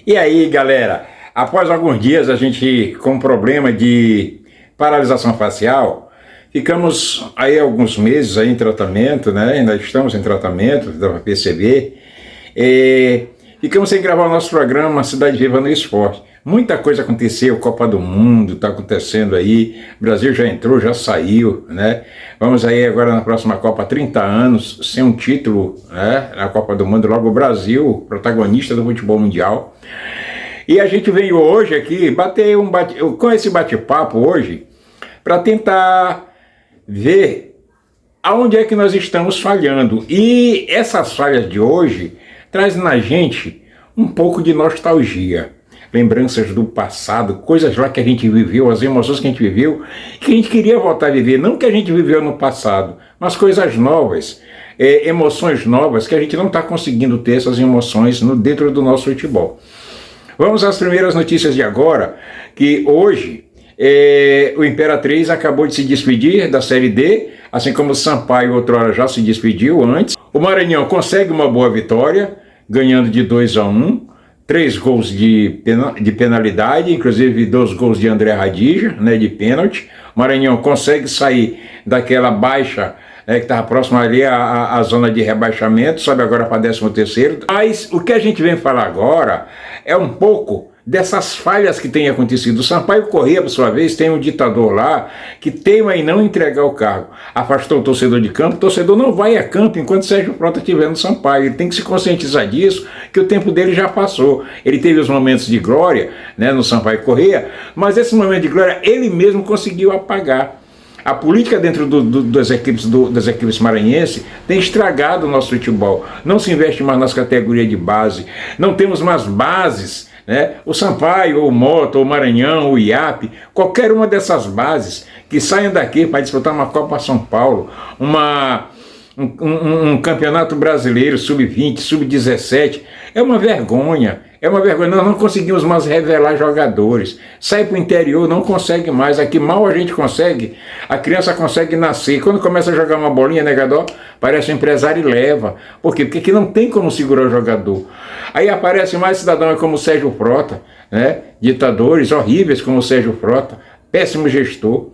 E aí, galera, após alguns dias a gente com problema de paralisação facial, ficamos aí alguns meses aí em tratamento, né? Ainda estamos em tratamento, dá para perceber. Ficamos sem gravar o nosso programa Cidade Viva no Esporte. Muita coisa aconteceu, Copa do Mundo está acontecendo aí, o Brasil já entrou, já saiu, né? Vamos aí agora na próxima Copa, 30 anos, sem um título, né? Na Copa do Mundo, logo o Brasil, protagonista do futebol mundial. E a gente veio hoje aqui bater com esse bate-papo hoje, para tentar ver aonde é que nós estamos falhando. E essas falhas de hoje trazem na gente um pouco de nostalgia. Lembranças do passado, coisas lá que a gente viveu, as emoções que a gente viveu, que a gente queria voltar a viver, não que a gente viveu no passado, mas coisas novas, emoções novas, que a gente não está conseguindo ter essas emoções dentro do nosso futebol. Vamos às primeiras notícias de agora, que hoje o Imperatriz acabou de se despedir da Série D, assim como o Sampaio outrora já se despediu antes. O Maranhão consegue uma boa vitória, ganhando de 2-1, 3 gols de penalidade, inclusive 2 gols de André Radija, né, de pênalti. O Maranhão consegue sair daquela baixa, que estava próximo ali à zona de rebaixamento, sobe agora para 13º. Mas o que a gente vem falar agora é um pouco dessas falhas que têm acontecido. O Sampaio Corrêa, por sua vez, tem um ditador lá que teima em não entregar o cargo. Afastou o torcedor de campo, o torcedor não vai a campo enquanto Sérgio Frota estiver no Sampaio. Ele tem que se conscientizar disso, que o tempo dele já passou. Ele teve os momentos de glória, né, no Sampaio Corrêa, mas esse momento de glória ele mesmo conseguiu apagar. A política dentro das equipes maranhenses tem estragado o nosso futebol. Não se investe mais nas categorias de base, não temos mais bases, né? O Sampaio, ou o Mota, ou o Maranhão, ou o IAP, qualquer uma dessas bases que saiam daqui para disputar uma Copa São Paulo, um campeonato brasileiro sub-20, sub-17, é uma vergonha. É uma vergonha, nós não conseguimos mais revelar jogadores. Sai para o interior, não consegue mais. Aqui mal a gente consegue, a criança consegue nascer. Quando começa a jogar uma bolinha, negador, parece um empresário e leva. Por quê? Porque aqui não tem como segurar o jogador. Aí aparece mais cidadão como o Sérgio Frota, né? Ditadores horríveis como o Sérgio Frota, péssimo gestor.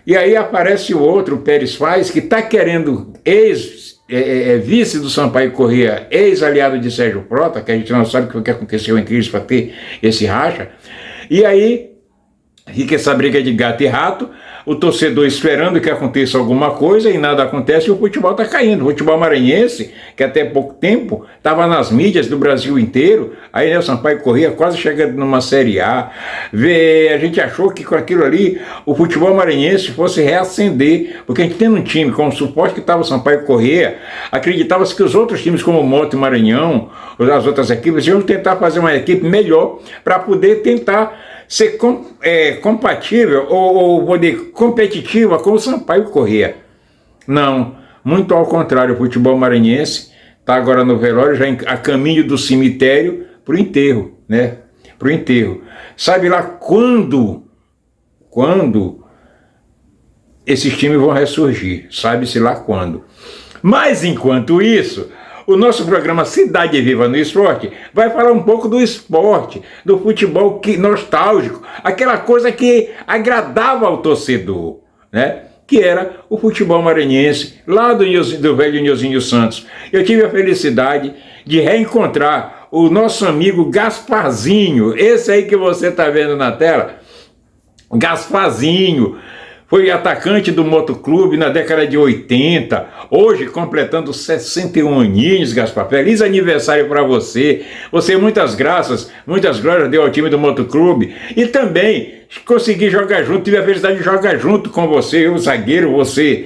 E aí aparece o outro, o Pérez Faz, que está querendo vice do Sampaio Corrêa, ex-aliado de Sérgio Frota, que a gente não sabe o que aconteceu entre eles para ter esse racha. E aí fica essa briga de gato e rato, o torcedor esperando que aconteça alguma coisa e nada acontece e o futebol está caindo. O futebol maranhense, que até pouco tempo estava nas mídias do Brasil inteiro, aí, né, o Sampaio Corrêa quase chegando numa Série A. A gente achou que com aquilo ali o futebol maranhense fosse reacender, porque a gente tendo um time como o suporte que estava o Sampaio Corrêa, acreditava-se que os outros times como o Mota e Maranhão, as outras equipes, iam tentar fazer uma equipe melhor para poder tentar ser compatível ou poder competitiva com o Sampaio Corrêa. Não, muito ao contrário, o futebol maranhense está agora no velório, já a caminho do cemitério para o enterro, né? Para o enterro. Sabe lá quando esses times vão ressurgir, sabe-se lá quando. Mas enquanto isso, o nosso programa Cidade Viva no Esporte vai falar um pouco do esporte, do futebol nostálgico, aquela coisa que agradava ao torcedor, né? Que era o futebol maranhense, lá do velho Nilzinho Santos. Eu tive a felicidade de reencontrar o nosso amigo Gasparzinho, esse aí que você está vendo na tela, Gasparzinho. Foi atacante do Motoclube na década de 80, hoje completando 61 aninhos, Gaspar. Feliz aniversário para você. Você, muitas graças, muitas glórias deu ao time do Motoclube. E também consegui jogar junto, tive a felicidade de jogar junto com você, eu zagueiro, você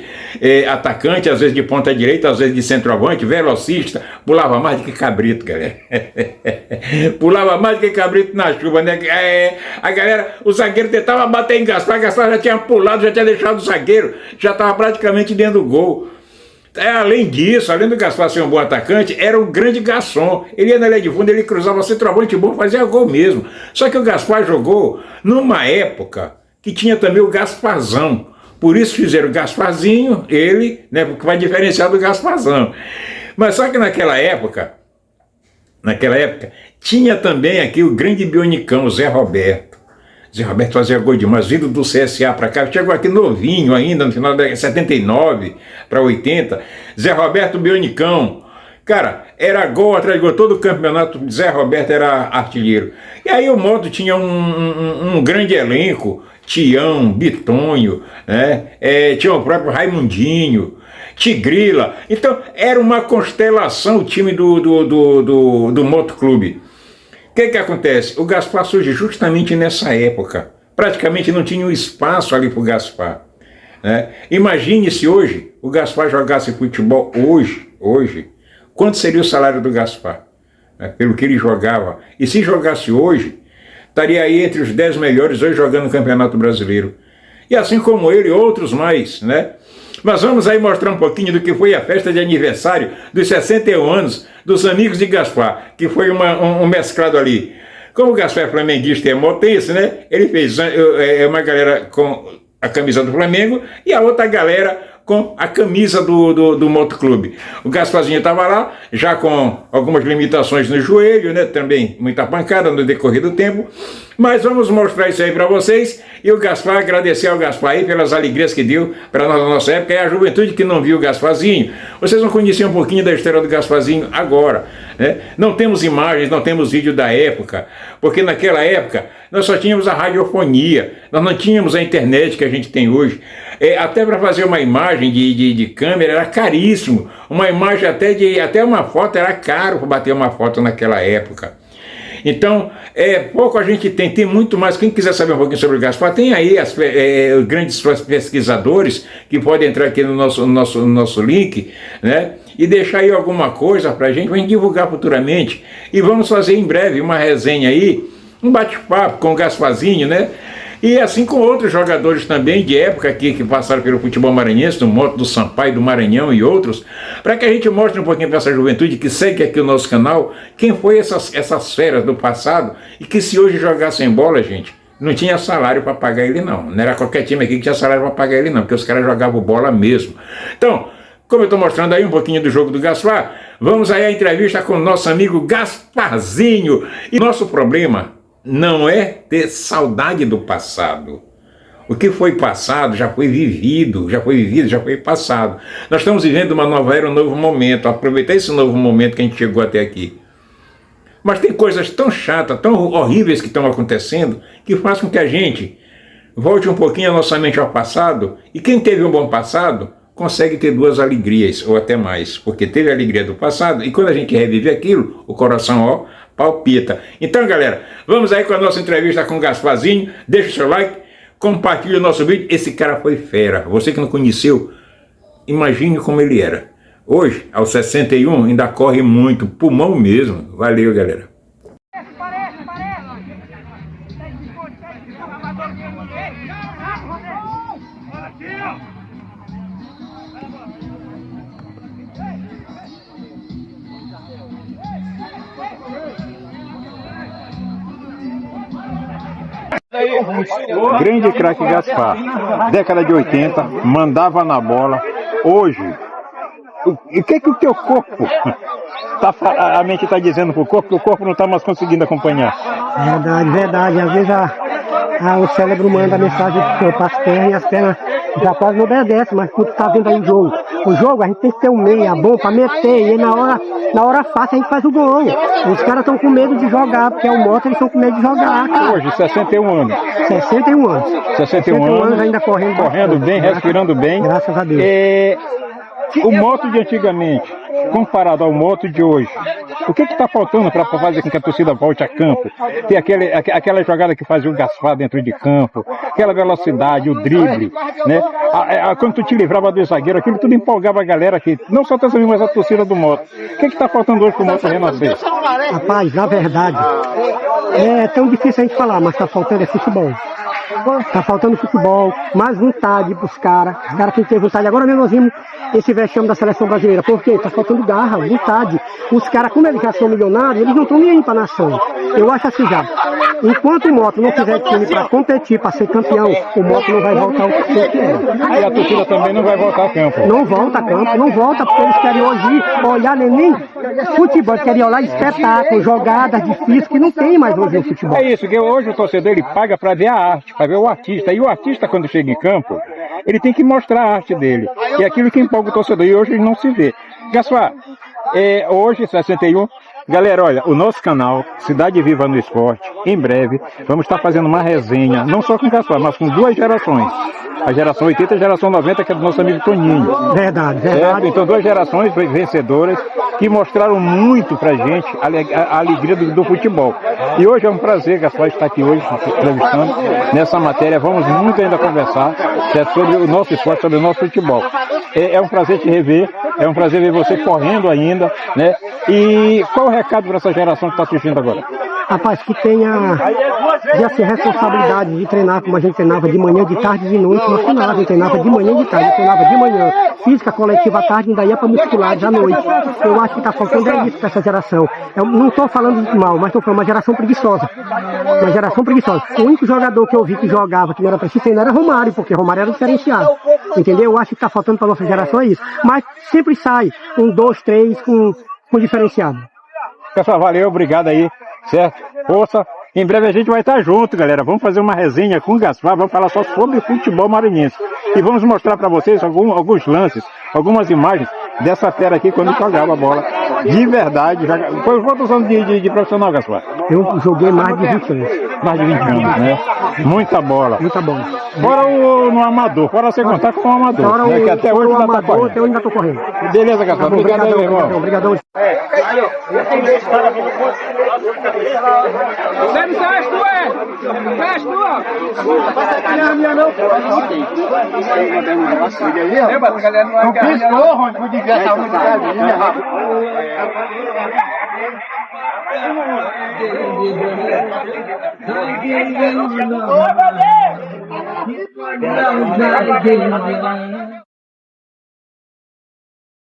atacante, às vezes de ponta direita, às vezes de centroavante, velocista, pulava mais do que cabrito, galera. Pulava mais do que cabrito na chuva, né? A galera, o zagueiro tentava bater em Gaspar já tinha pulado, já tinha deixado o zagueiro, já estava praticamente dentro do gol. Além disso, além do Gaspar ser um bom atacante, era um grande garçom. Ele ia na linha de fundo, ele cruzava centroavante bom, fazia gol mesmo. Só que o Gaspar jogou numa época que tinha também o Gasparzão. Por isso fizeram o Gasparzinho, ele, né, porque vai diferenciar do Gasparzão. Mas só que naquela época, Tinha também aqui o grande bionicão, o Zé Roberto. Zé Roberto fazia gol demais, vindo do CSA para cá, chegou aqui novinho ainda, no final de 79 para 80. Zé Roberto Bionicão. Cara, era gol atrás de gol, todo o campeonato, Zé Roberto era artilheiro. E aí o Moto tinha um grande elenco, Tião, Bitonho, né? Tinha o próprio Raimundinho, Tigrila. Então era uma constelação o time do Moto Clube. O que acontece? O Gaspar surge justamente nessa época. Praticamente não tinha um espaço ali para o Gaspar, né? Imagine se hoje o Gaspar jogasse futebol hoje, quanto seria o salário do Gaspar, né? Pelo que ele jogava. E se jogasse hoje, estaria aí entre os 10 melhores hoje jogando no Campeonato Brasileiro. E assim como ele, outros mais, né? Mas vamos aí mostrar um pouquinho do que foi a festa de aniversário dos 61 anos dos amigos de Gaspar, que foi um mesclado ali. Como o Gaspar é flamenguista e é motense, né? Ele fez uma galera com a camisa do Flamengo e a outra galera com a camisa do Moto Clube. O Gasparzinho estava lá, já com algumas limitações no joelho, né? Também muita pancada no decorrer do tempo. Mas vamos mostrar isso aí para vocês. E o Gaspar, agradecer ao Gaspar aí pelas alegrias que deu para nós na nossa época. E a juventude que não viu o Gasparzinho, vocês vão conhecer um pouquinho da história do Gasparzinho agora, né? Não temos imagens, não temos vídeo da época, porque naquela época nós só tínhamos a radiofonia, nós não tínhamos a internet que a gente tem hoje. Até para fazer uma imagem de câmera era caríssimo, uma imagem até uma foto era caro para bater uma foto naquela época. Então, pouco a gente tem muito mais. Quem quiser saber um pouquinho sobre o Gaspar, tem aí os grandes pesquisadores que podem entrar aqui no nosso link, né? E deixar aí alguma coisa para a gente divulgar futuramente. E vamos fazer em breve uma resenha aí, um bate-papo com o Gasparzinho, né? E assim com outros jogadores também de época aqui que passaram pelo futebol maranhense, do Moto, do Sampaio, do Maranhão e outros, para que a gente mostre um pouquinho para essa juventude que segue aqui o nosso canal, quem foi essas feras do passado e que se hoje jogassem bola, gente, não tinha salário para pagar ele não. Não era qualquer time aqui que tinha salário para pagar ele não, porque os caras jogavam bola mesmo. Então, como eu estou mostrando aí um pouquinho do jogo do Gaspar, vamos aí à entrevista com o nosso amigo Gasparzinho. E nosso problema não é ter saudade do passado. O que foi passado já foi vivido, já foi passado. Nós estamos vivendo uma nova era, um novo momento. Aproveitar esse novo momento que a gente chegou até aqui. Mas tem coisas tão chatas, tão horríveis que estão acontecendo, que faz com que a gente volte um pouquinho a nossa mente ao passado. E quem teve um bom passado consegue ter duas alegrias, ou até mais. Porque teve a alegria do passado, e quando a gente revive aquilo, o coração, palpita. Então, galera, vamos aí com a nossa entrevista com o Gasparzinho. Deixa o seu like, compartilhe o nosso vídeo. Esse cara foi fera. Você que não conheceu, imagine como ele era. Hoje, aos 61, ainda corre muito, pulmão mesmo. Valeu, galera. Grande craque Gaspar, década de 80, mandava na bola. Hoje, o que o teu corpo, a mente está dizendo pro corpo, que o corpo não está mais conseguindo acompanhar? Verdade. Às vezes o cérebro manda a mensagem para as pernas e as pernas já quase não obedecem, mas tu tá vendo aí o jogo a gente tem que ter um meia bom para meter, e na hora fácil a gente faz o gol. Os caras estão com medo de jogar, porque é o Moto, eles estão com medo de jogar, cara. Hoje, 61 anos. 61 anos. 61 anos ainda correndo bem, respirando bem. Graças a Deus. O Moto de antigamente, comparado ao Moto de hoje, o que está faltando para fazer com que a torcida volte a campo? Tem aquela jogada que fazia o Gaspar dentro de campo, aquela velocidade, o drible, né? Quando tu te livrava do zagueiro, aquilo tudo empolgava a galera aqui, não só a mas a torcida do Moto. O que está faltando hoje para o Moto renascer? Rapaz, na verdade, é tão difícil a gente falar, mas está faltando futebol. Tá faltando futebol, mais vontade pros caras. Os caras têm que ter vontade. Agora mesmo nós vimos esse vexame da seleção brasileira. Por quê? Tá faltando garra, vontade. Os caras, como eles já são milionários, eles não estão nem aí pra nação. Eu acho assim já. Enquanto o Moto não tiver time para competir, para ser campeão, o Moto não vai voltar ao que é. E a torcida também não vai voltar a campo. Não volta a campo, não volta, porque eles querem hoje olhar nem futebol, querem olhar espetáculo, jogadas difíceis, que não tem mais hoje no futebol. É isso, que hoje o torcedor ele paga para ver a arte, para ver o artista. E o artista, quando chega em campo, ele tem que mostrar a arte dele. E é aquilo que empolga o torcedor. E hoje ele não se vê. Gaspar, hoje, 61, galera, olha, o nosso canal, Cidade Viva no Esporte, em breve, vamos estar fazendo uma resenha, não só com o Gaspar, mas com duas gerações. A geração 80 e a geração 90, que é do nosso amigo Toninho. Verdade, verdade. Então, duas gerações vencedoras que mostraram muito pra gente a alegria do futebol. E hoje é um prazer, Gaspar, estar aqui hoje entrevistando nessa matéria. Vamos muito ainda conversar sobre o nosso esporte, sobre o nosso futebol. É um prazer te rever, é um prazer ver você correndo ainda, né? E qual o recado para essa geração que está assistindo agora? Rapaz, que tenha responsabilidade de treinar como a gente treinava de manhã, de tarde e de noite. Nós treinava, a gente treinava de manhã e de tarde, eu treinava de manhã. Física coletiva à tarde, ainda ia para musculares à noite. Eu acho que está faltando isso para essa geração. Eu não estou falando de mal, mas estou falando uma geração preguiçosa. Uma geração preguiçosa. O único jogador que eu vi que jogava, que não era para se treinar, era Romário, porque Romário era diferenciado. Entendeu? Eu acho que está faltando para nossa geração é isso. Mas sempre sai 1, 2, 3 com diferenciado. Pessoal, valeu, obrigado aí, certo? Força. Em breve a gente vai estar junto, galera. Vamos fazer uma resenha com o Gaspar, vamos falar só sobre futebol maranhense. E vamos mostrar para vocês alguns lances, algumas imagens dessa fera aqui quando jogava a bola. De verdade. Foi quantos anos de profissional, Gaspar? Eu joguei mais de 20 anos. Mais de 20 anos, né? Muita bola. Muita bola. Fora no amador, fora você contar com o amador. Fora né? Que até hoje ainda tá correndo. Até hoje ainda tô correndo. Beleza, Gaspar. Tá bom, obrigado aí, meu irmão. Obrigadão. Você não sabe tu é? Faz tu, ó. Passa aqui na minha não. Não piscou, onde podia ver essa unidade, rapaz. Ô, galera!